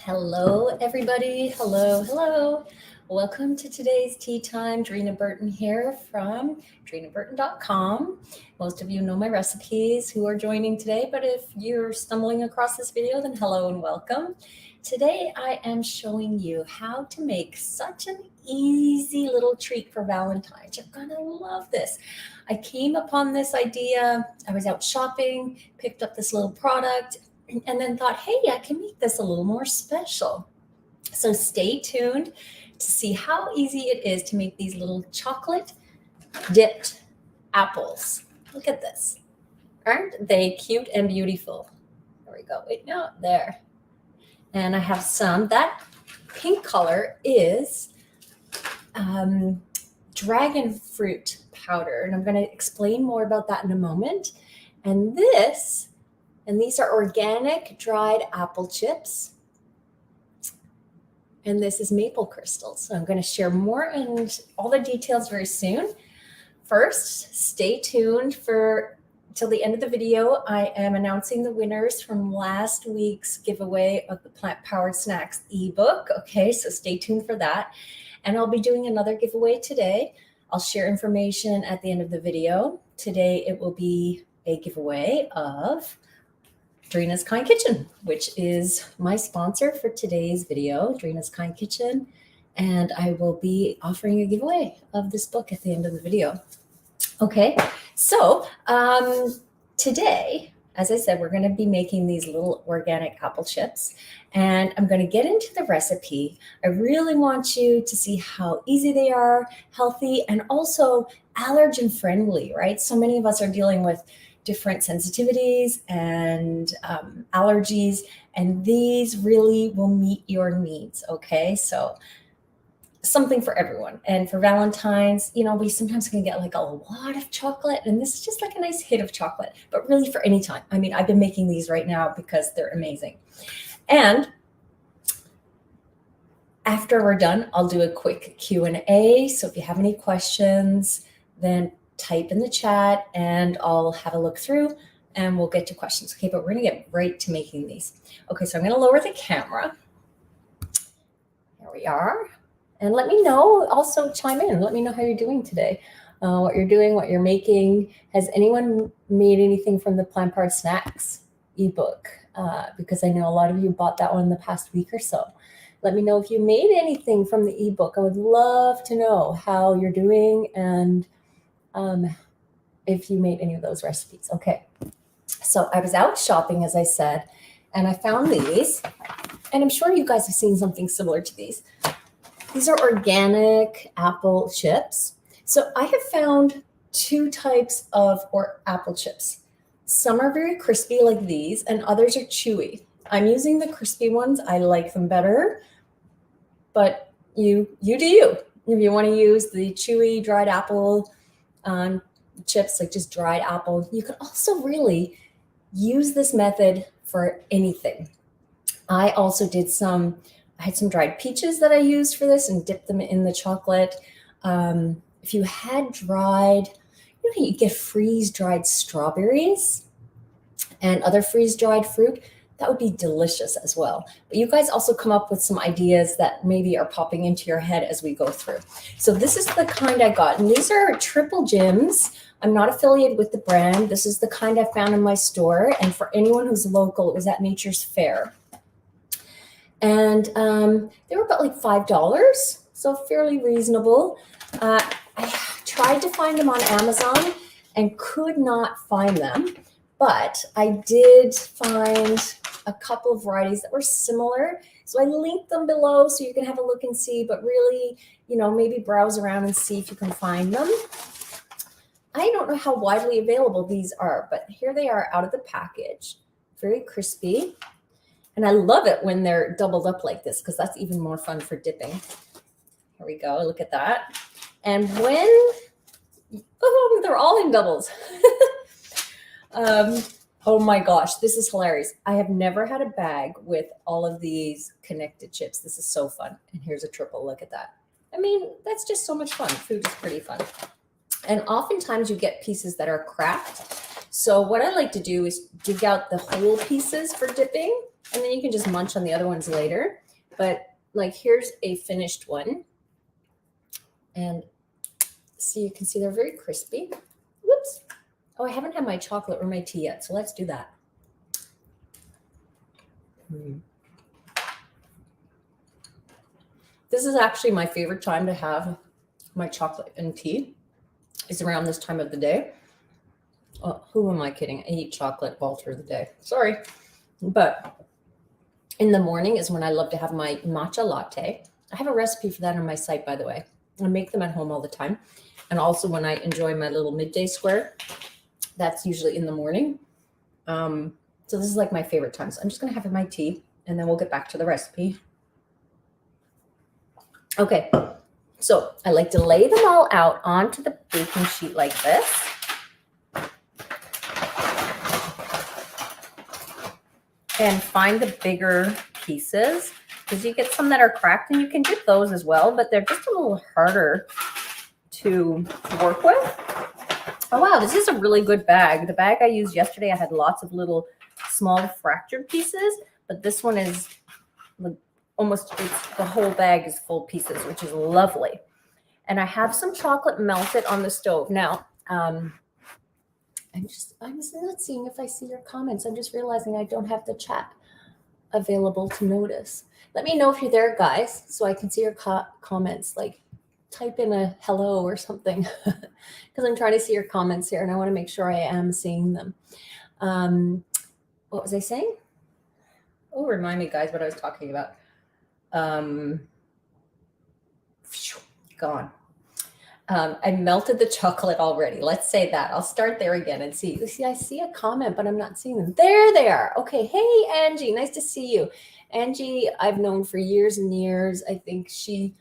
Hello, everybody. Hello. Welcome to today's tea time. Drina Burton here from drinaburton.com. Most of you know my recipes who are joining today, but if you're stumbling across this video, then hello and welcome. Today, I am showing you how to make such an easy little treat for Valentine's. You're gonna love this. I came upon this idea. I was out shopping, picked up this little product, and then thought, hey, I can make this a little more special. So stay tuned to see how easy it is to make these little chocolate dipped apples. Look at this. Aren't they cute and beautiful? There we go. Wait, no, there. And I have some. That pink color is dragon fruit powder. And I'm going to explain more about that in a moment. And these are organic dried apple chips. And this is maple crystals. So I'm going to share more and all the details very soon. First, stay tuned till the end of the video. I am announcing the winners from last week's giveaway of the Plant Powered Snacks ebook. Okay, so stay tuned for that. And I'll be doing another giveaway today. I'll share information at the end of the video. Today, it will be a giveaway of Drina's Kind Kitchen, which is my sponsor for today's video, Drina's Kind Kitchen. And I will be offering a giveaway of this book at the end of the video. Okay, so today, as I said, we're going to be making these little organic apple chips. And I'm going to get into the recipe. I really want you to see how easy they are, healthy, and also allergen friendly, right? So many of us are dealing with different sensitivities and allergies, and these really will meet your needs, okay? So something for everyone. And for Valentine's, we sometimes can get like a lot of chocolate, and this is just like a nice hit of chocolate, but really for any time. I mean, I've been making these right now because they're amazing. And after we're done, I'll do a quick Q&A. So if you have any questions, then type in the chat and I'll have a look through and we'll get to questions. Okay, but we're gonna get right to making these. Okay, so I'm gonna lower the camera. Here we are. And let me know, also chime in. Let me know how you're doing today, what you're doing, what you're making. Has anyone made anything from the Plant Powered Snacks ebook? Because I know a lot of you bought that one in the past week or so. Let me know if you made anything from the ebook. I would love to know how you're doing and if you made any of those recipes. Okay, so I was out shopping, as I said, and I found these, and I'm sure you guys have seen something similar to these. These are organic apple chips. So I have found two types of apple chips. Some are very crispy like these, and others are chewy. I'm using the crispy ones. I like them better, but you do you. If you want to use the chewy dried apple chips, like just dried apple, you can also really use this method for anything. I also I had some dried peaches that I used for this and dipped them in the chocolate. If you had dried, you get freeze-dried strawberries and other freeze-dried fruit, that would be delicious as well. But you guys also come up with some ideas that maybe are popping into your head as we go through. So this is the kind I got, and these are triple gems. I'm not affiliated with the brand. This is the kind I found in my store, and for anyone who's local, it was at Nature's Fair. And they were about like $5, so fairly reasonable. I tried to find them on Amazon and could not find them, but I did find a couple of varieties that were similar. So I linked them below so you can have a look and see, but really, maybe browse around and see if you can find them. I don't know how widely available these are, but here they are out of the package. Very crispy. And I love it when they're doubled up like this because that's even more fun for dipping. Here we go. Look at that. And they're all in doubles. Oh my gosh, this is hilarious. I have never had a bag with all of these connected chips. This is so fun. And here's a triple. Look at that. I mean, that's just so much fun. Food is pretty fun. And oftentimes you get pieces that are cracked. So what I like to do is dig out the whole pieces for dipping And then you can just munch on the other ones later. But like, here's a finished one. And see, you can see they're very crispy. Whoops. Oh, I haven't had my chocolate or my tea yet, so let's do that. This is actually my favorite time to have my chocolate and tea. It's around this time of the day. Oh, who am I kidding? I eat chocolate all through the day. Sorry. But in the morning is when I love to have my matcha latte. I have a recipe for that on my site, by the way. I make them at home all the time. And also when I enjoy my little midday square, that's usually in the morning. So this is like my favorite time. So I'm just going to have my tea and then we'll get back to the recipe. Okay, so I like to lay them all out onto the baking sheet like this. And find the bigger pieces because you get some that are cracked and you can dip those as well, but they're just a little harder to work with. Oh, wow, this is a really good bag. The bag I used yesterday, I had lots of little small fractured pieces, but this one is almost, the whole bag is full pieces, which is lovely. And I have some chocolate melted on the stove. Now, I'm not seeing if I see your comments. I'm just realizing I don't have the chat available to notice. Let me know if you're there, guys, so I can see your comments. Like, type in a hello or something, because I'm trying to see your comments here, and I want to make sure I am seeing them. What was I saying? Oh, remind me, guys, what I was talking about. Gone. I melted the chocolate already. Let's say that. I'll start there again and see. See, I see a comment, but I'm not seeing them. There they are. Okay. Hey, Angie. Nice to see you. Angie, I've known for years and years. I think she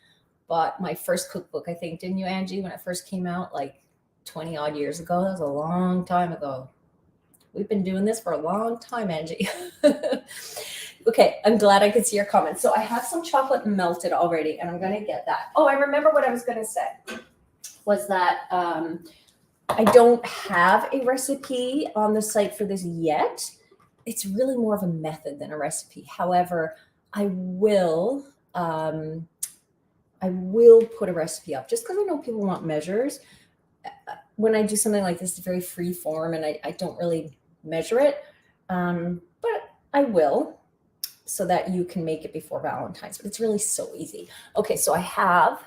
bought my first cookbook, I think. Didn't you, Angie, when it first came out, like 20 odd years ago? That was a long time ago. We've been doing this for a long time, Angie. Okay, I'm glad I could see your comments. So I have some chocolate melted already, and I'm going to get that. Oh, I remember what I was going to say. Was that I don't have a recipe on the site for this yet. It's really more of a method than a recipe. However, I will put a recipe up just because I know people want measures. When I do something like this, it's very free form and I don't really measure it. But I will, so that you can make it before Valentine's. But it's really so easy. Okay, so I have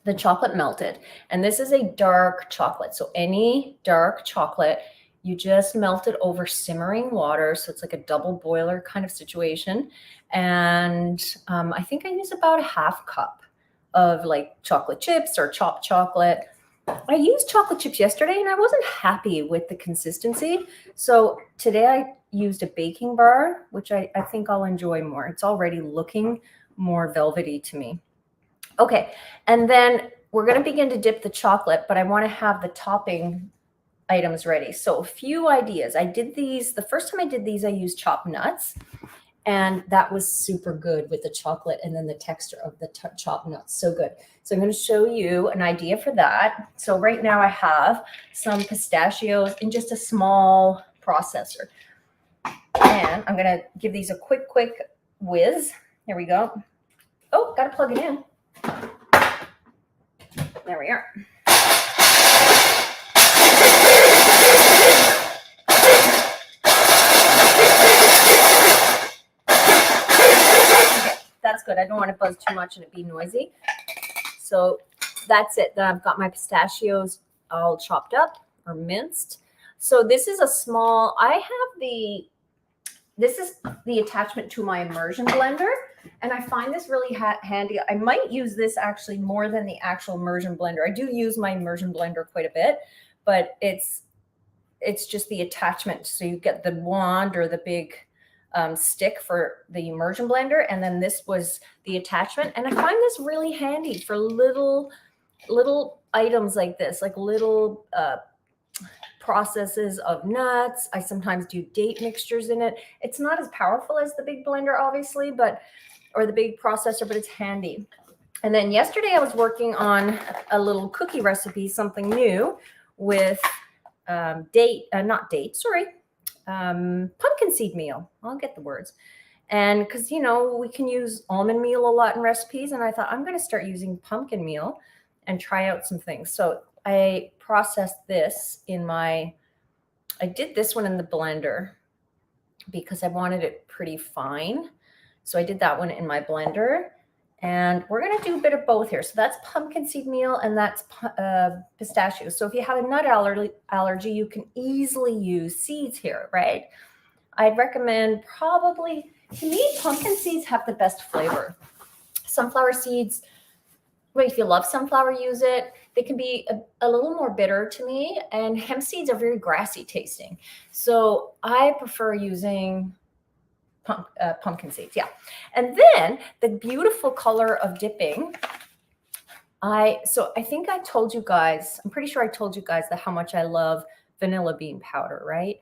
the chocolate melted, and this is a dark chocolate. So any dark chocolate, you just melt it over simmering water. So it's like a double boiler kind of situation. And I think I use about a half cup of like chocolate chips or chopped chocolate. I used chocolate chips yesterday and I wasn't happy with the consistency. So today I used a baking bar, which I think I'll enjoy more. It's already looking more velvety to me. Okay, and then we're going to begin to dip the chocolate, but I want to have the topping items ready. So a few ideas. I did these, the first time I did these, I used chopped nuts, and that was super good with the chocolate and then the texture of the chopped nuts. So good. So I'm going to show you an idea for that. So right now I have some pistachios in just a small processor. And I'm going to give these a quick whiz. Here we go. Oh, got to plug it in. There we are. Okay, that's good. I don't want to buzz too much and it be noisy. So that's it. Then I've got my pistachios all chopped up or minced. So this is a small, this is the attachment to my immersion blender. And I find this really handy. I might use this actually more than the actual immersion blender. I do use my immersion blender quite a bit, but it's just the attachment. So you get the wand or the big stick for the immersion blender. And then this was the attachment. And I find this really handy for little items like this, like little processes of nuts. I sometimes do date mixtures in it. It's not as powerful as the big blender, obviously, or the big processor, but it's handy. And then yesterday I was working on a little cookie recipe, something new with pumpkin seed meal. I'll get the words. And because, you know, we can use almond meal a lot in recipes. And I thought I'm going to start using pumpkin meal and try out some things. So I processed this I did this one in the blender because I wanted it pretty fine. So I did that one in my blender. And we're going to do a bit of both here. So that's pumpkin seed meal and that's pistachio. So if you have a nut allergy, you can easily use seeds here, right? I'd recommend probably, to me, pumpkin seeds have the best flavor. Sunflower seeds, well, if you love sunflower, use it. They can be a little more bitter to me, and hemp seeds are very grassy tasting. So I prefer using pumpkin seeds, yeah. And then the beautiful color of dipping, so I think I told you guys, I'm pretty sure I told you guys that how much I love vanilla bean powder, right?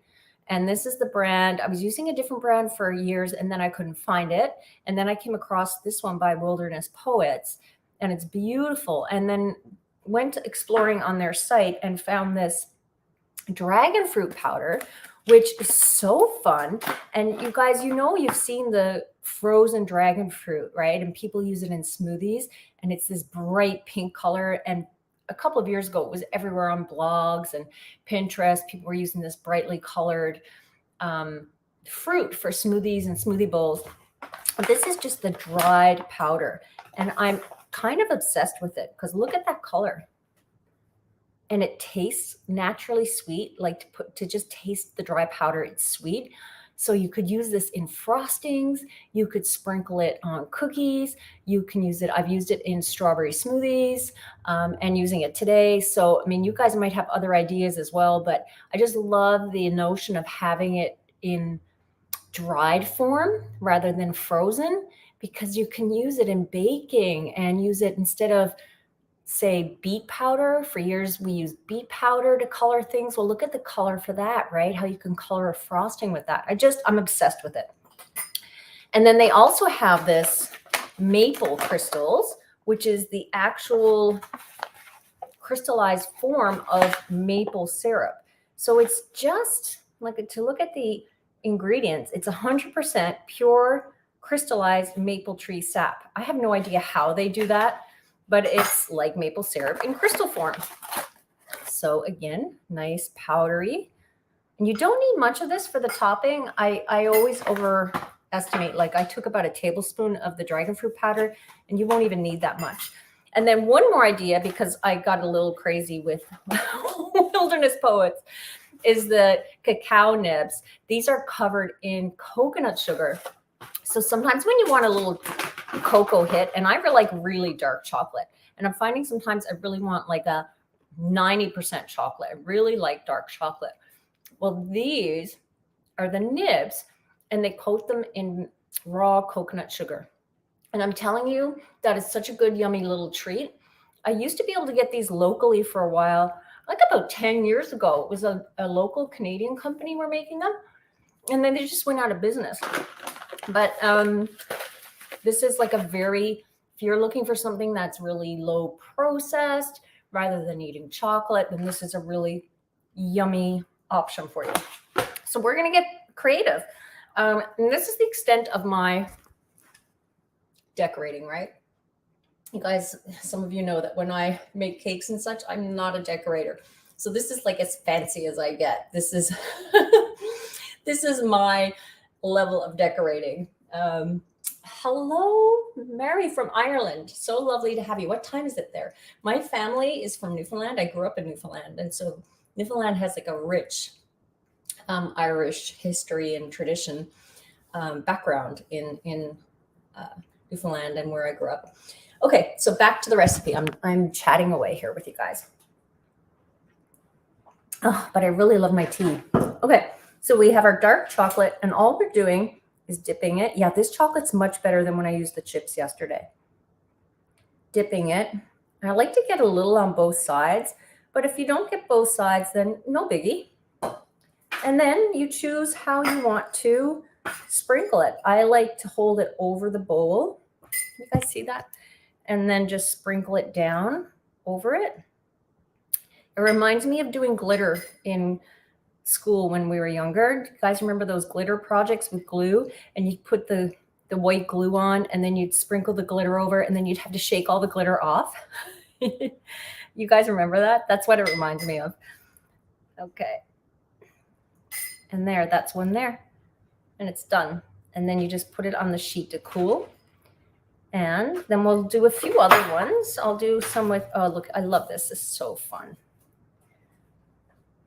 And this is the brand. I was using a different brand for years and then I couldn't find it. And then I came across this one by Wilderness Poets and it's beautiful. And then went exploring on their site and found this dragon fruit powder, which is so fun. And you guys, you know, you've seen the frozen dragon fruit, right? And people use it in smoothies and it's this bright pink color. And a couple of years ago, it was everywhere on blogs and Pinterest. People were using this brightly colored fruit for smoothies and smoothie bowls. This is just the dried powder. And I'm kind of obsessed with it because look at that color. And it tastes naturally sweet, like to just taste the dry powder, it's sweet. So you could use this in frostings. You could sprinkle it on cookies. You can use it. I've used it in strawberry smoothies and using it today. So, I mean, you guys might have other ideas as well, but I just love the notion of having it in dried form rather than frozen because you can use it in baking and use it instead of, say, beet powder. For years, we used beet powder to color things. Well, look at the color for that, right? How you can color a frosting with that. I'm obsessed with it. And then they also have this maple crystals, which is the actual crystallized form of maple syrup. So it's just like, to look at the ingredients, it's 100% pure crystallized maple tree sap. I have no idea how they do that, but it's like maple syrup in crystal form. So again, nice powdery. And you don't need much of this for the topping. I always overestimate, like I took about a tablespoon of the dragon fruit powder and you won't even need that much. And then one more idea, because I got a little crazy with Wilderness Poets, is the cacao nibs. These are covered in coconut sugar. So sometimes when you want a little cocoa hit, and I like really dark chocolate, and I'm finding sometimes I really want like a 90% chocolate. I really like dark chocolate. Well, these are the nibs, and they coat them in raw coconut sugar. And I'm telling you, that is such a good, yummy little treat. I used to be able to get these locally for a while, like about 10 years ago. It was a local Canadian company were making them, and then they just went out of business. But this is like if you're looking for something that's really low processed rather than eating chocolate, then this is a really yummy option for you. So we're going to get creative. And this is the extent of my decorating, right? You guys, some of you know that when I make cakes and such, I'm not a decorator. So this is like as fancy as I get. This is this is my level of decorating. Hello, Mary from Ireland. So lovely to have you. What time is it there? My family is from Newfoundland. I grew up in Newfoundland. And so Newfoundland has like a rich Irish history and tradition background in Newfoundland and where I grew up. Okay, so back to the recipe. I'm chatting away here with you guys. Oh, but I really love my tea. Okay, so we have our dark chocolate, and all we're doing is dipping it. Yeah, this chocolate's much better than when I used the chips yesterday. Dipping it. And I like to get a little on both sides, but if you don't get both sides, then no biggie. And then you choose how you want to sprinkle it. I like to hold it over the bowl. You guys see that? And then just sprinkle it down over it. It reminds me of doing glitter in school when we were younger. Do you guys remember those glitter projects with glue? And you'd put the white glue on, and then you'd sprinkle the glitter over, and then you'd have to shake all the glitter off. You guys remember that? That's what it reminds me of. Okay. And there, that's one there. And it's done. And then you just put it on the sheet to cool. And then we'll do a few other ones. I'll do some with, oh, look, I love this. This is so fun.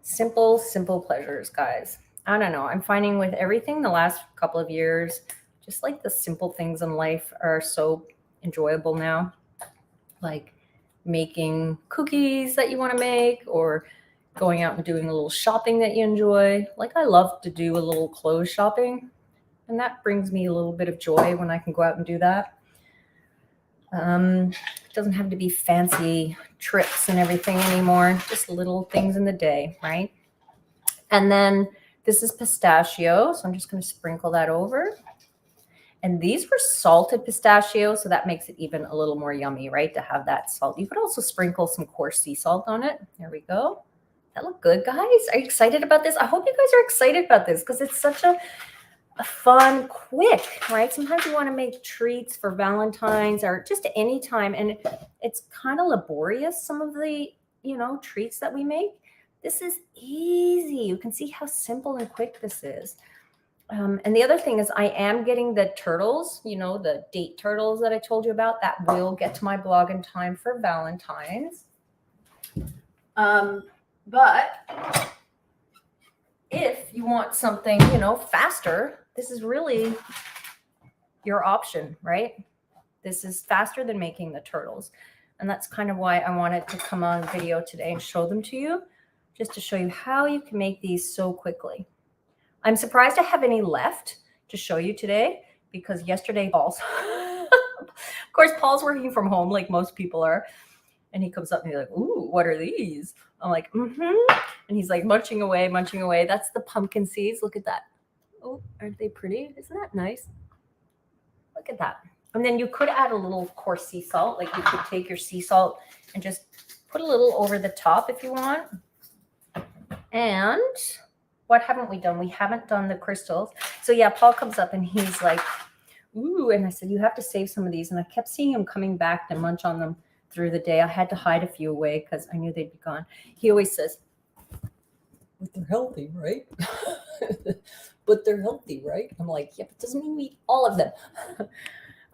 Simple, simple pleasures, guys. I don't know. I'm finding with everything the last couple of years, just like the simple things in life are so enjoyable now. Like making cookies that you want to make, or going out and doing a little shopping that you enjoy. Like I love to do a little clothes shopping, and that brings me a little bit of joy when I can go out and do that. It doesn't have to be fancy trips and everything anymore, just little things in the day, right? And then this is pistachio, so I'm just going to sprinkle that over. And these were salted pistachios, so that makes it even a little more yummy, right, to have that salt. You could also sprinkle some coarse sea salt on it. There we go. That look good, guys? Are you excited about this? I hope you guys are excited about this because it's such a fun, quick, right? Sometimes you want to make treats for Valentine's or just any time, and it's kind of laborious, some of the, treats that we make. This is easy. You can see how simple and quick this is. And the other thing is I am getting the turtles, the date turtles that I told you about, that will get to my blog in time for Valentine's. But if you want something, faster, this is really your option, right? This is faster than making the turtles. And that's kind of why I wanted to come on video today and show them to you, just to show you how you can make these so quickly. I'm surprised I have any left to show you today because yesterday Paul's, of course, Paul's working from home like most people are. And he comes up and he's like, ooh, what are these? I'm like, And he's like munching away, munching away. That's the pumpkin seeds. Look at that. Oh, aren't they pretty? Isn't that nice? Look at that. And then you could add a little coarse sea salt. Like you could take your sea salt and just put a little over the top if you want. And what haven't we done? We haven't done the crystals. So yeah, Paul comes up and he's like, ooh. And I said, you have to save some of these. And I kept seeing him coming back to munch on them through the day. I had to hide a few away because I knew they'd be gone. He always says, but they're healthy, right? But they're healthy, right? I'm like, yeah, but it doesn't mean we eat all of them.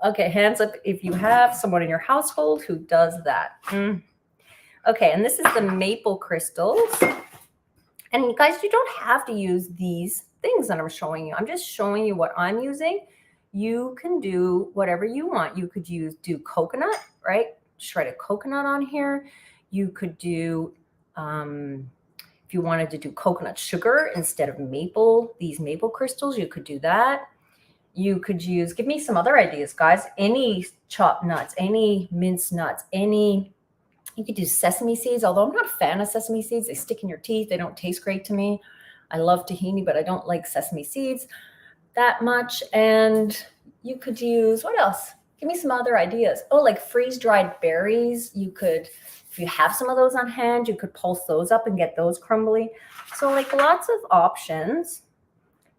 Okay, hands up if you have someone in your household who does that. Okay, and this is the maple crystals. And you guys, you don't have to use these things that I'm showing you. I'm just showing you what I'm using. You can do whatever you want. You could do coconut, right? Shredded coconut on here. You could do, if you wanted to do coconut sugar instead of maple, these maple crystals, you could do that. You could use, give me some other ideas, guys. Any chopped nuts, any minced nuts, you could do sesame seeds, although I'm not a fan of sesame seeds. They stick in your teeth. They don't taste great to me. I love tahini, but I don't like sesame seeds that much. And you could use, what else? Give me some other ideas. Oh, like freeze-dried berries. You could, if you have some of those on hand, you could pulse those up and get those crumbly. So like lots of options.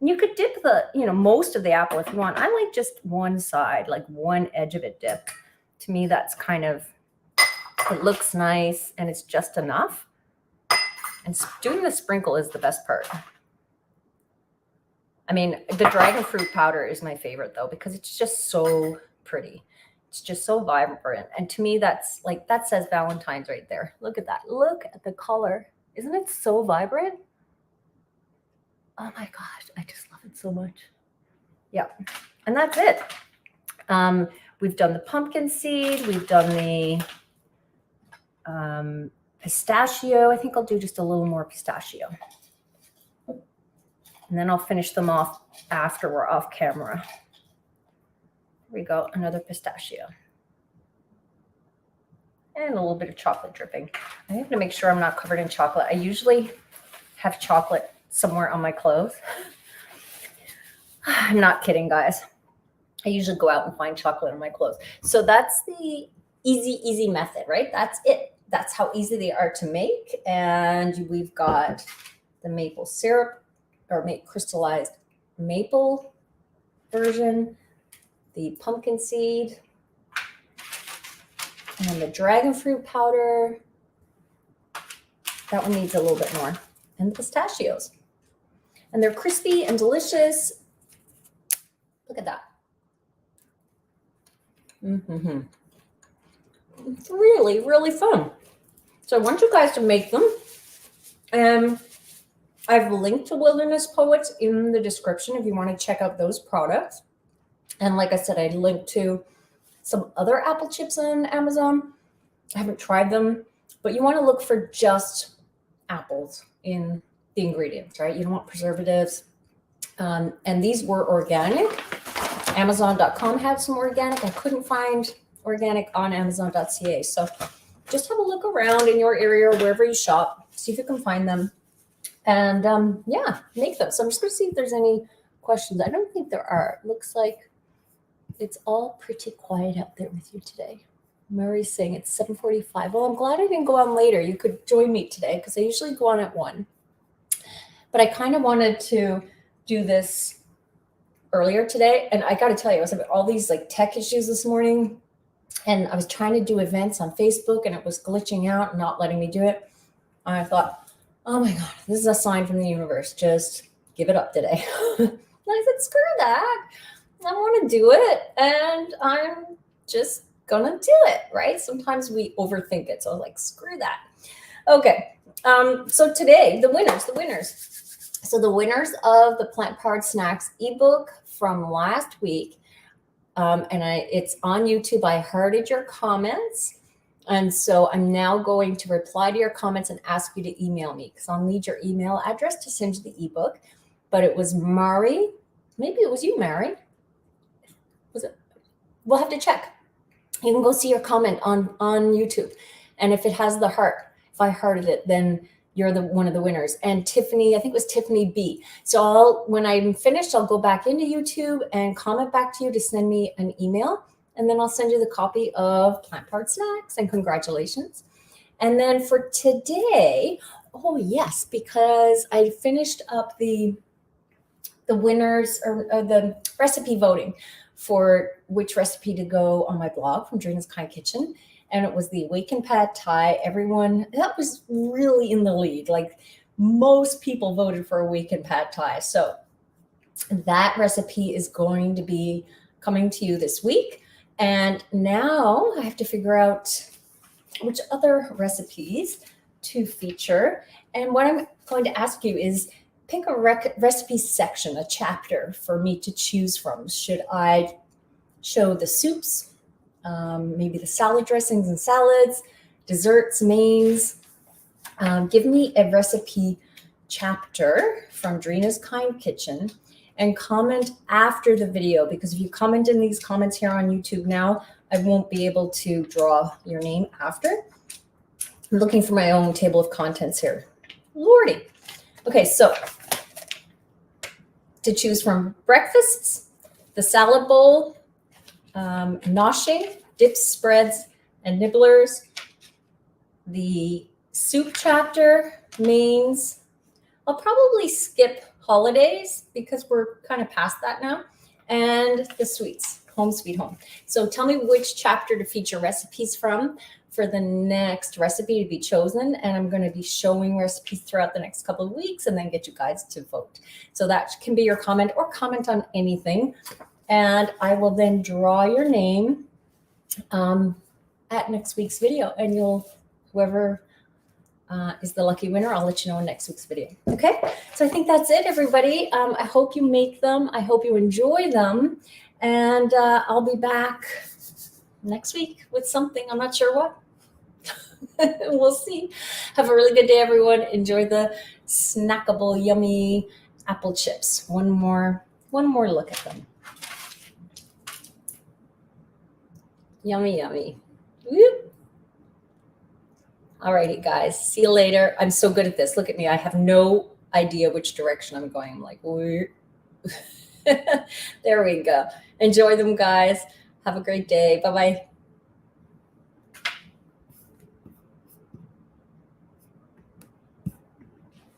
You could dip the, most of the apple if you want. I like just one side, like one edge of it dipped. To me, that's kind of, it looks nice and it's just enough. And doing the sprinkle is the best part. I mean, the dragon fruit powder is my favorite though, because it's just so pretty. It's just so vibrant. And to me, that's like, that says Valentine's right there. Look at that. Look at the color. Isn't it so vibrant? Oh my gosh, I just love it so much. Yeah, and that's it. We've done the pumpkin seed. We've done the pistachio. I think I'll do just a little more pistachio. And then I'll finish them off after we're off camera. Here we go, another pistachio. And a little bit of chocolate dripping. I have to make sure I'm not covered in chocolate. I usually have chocolate somewhere on my clothes. I'm not kidding, guys. I usually go out and find chocolate on my clothes. So that's the easy method, right? That's it. That's how easy they are to make. And we've got the maple syrup or crystallized maple version, the pumpkin seed, and the dragon fruit powder. That one needs a little bit more. And the pistachios. And they're crispy and delicious. Look at that. It's really, really fun. So I want you guys to make them. And I've linked to Wilderness Poets in the description if you want to check out those products. And like I said, I linked to some other apple chips on Amazon. I haven't tried them, but you want to look for just apples in the ingredients, right? You don't want preservatives. And these were organic. Amazon.com had some organic. I couldn't find organic on Amazon.ca. So just have a look around in your area or wherever you shop. See if you can find them. And yeah, make them. So I'm just going to see if there's any questions. I don't think there are. It looks like it's all pretty quiet out there with you today. Murray's saying it's 7:45. Well, I'm glad I didn't go on later. You could join me today because I usually go on at 1. But I kind of wanted to do this earlier today. And I got to tell you, I was having all these like tech issues this morning. And I was trying to do events on Facebook and it was glitching out and not letting me do it. And I thought, oh my God, this is a sign from the universe. Just give it up today. And I said, screw that. I want to do it. And I'm just going to do it, right? Sometimes we overthink it. So I was like, screw that. Okay. So today, the winners. So the winners of the Plant Powered Snacks ebook from last week, it's on YouTube. I hearded your comments. And so I'm now going to reply to your comments and ask you to email me because I'll need your email address to send you the ebook. But it was Mari. Maybe it was you, Mari. Was it? We'll have to check. You can go see your comment on YouTube. And if it has the heart, if I hearted it, then you're one of the winners. And Tiffany, I think it was Tiffany B. So when I'm finished, I'll go back into YouTube and comment back to you to send me an email. And then I'll send you the copy of Plant Powered Snacks and congratulations. And then for today, oh yes, because I finished up the winners or the recipe voting for which recipe to go on my blog from Drina's Kind Kitchen. And it was the Awakened Pad Thai. Everyone, that was really in the lead. Like most people voted for Awakened Pad Thai. So that recipe is going to be coming to you this week. And now I have to figure out which other recipes to feature. And what I'm going to ask you is pick a recipe section, a chapter for me to choose from. Should I show the soups, maybe the salad dressings and salads, desserts, mains? Give me a recipe chapter from Drina's Kind Kitchen and comment after the video, because if you comment in these comments here on YouTube now, I won't be able to draw your name after. I'm looking for my own table of contents here. Lordy. Okay, so to choose from breakfasts, the salad bowl, noshing, dips, spreads, and nibblers, the soup chapter, mains. I'll probably skip holidays because we're kind of past that now, and the sweets, home sweet home. So tell me which chapter to feature recipes from for the next recipe to be chosen. And I'm going to be showing recipes throughout the next couple of weeks and then get you guys to vote. So that can be your comment or comment on anything. And I will then draw your name at next week's video, and whoever is the lucky winner, I'll let you know in next week's video. Okay, so I think that's it, everybody. I hope you make them. I hope you enjoy them. And I'll be back next week with something. I'm not sure what. We'll see. Have a really good day, everyone. Enjoy the snackable, yummy apple chips. One more look at them. Yummy, yummy. Whoop. Alrighty, guys. See you later. I'm so good at this. Look at me. I have no idea which direction I'm going. I'm like, there we go. Enjoy them, guys. Have a great day. Bye-bye.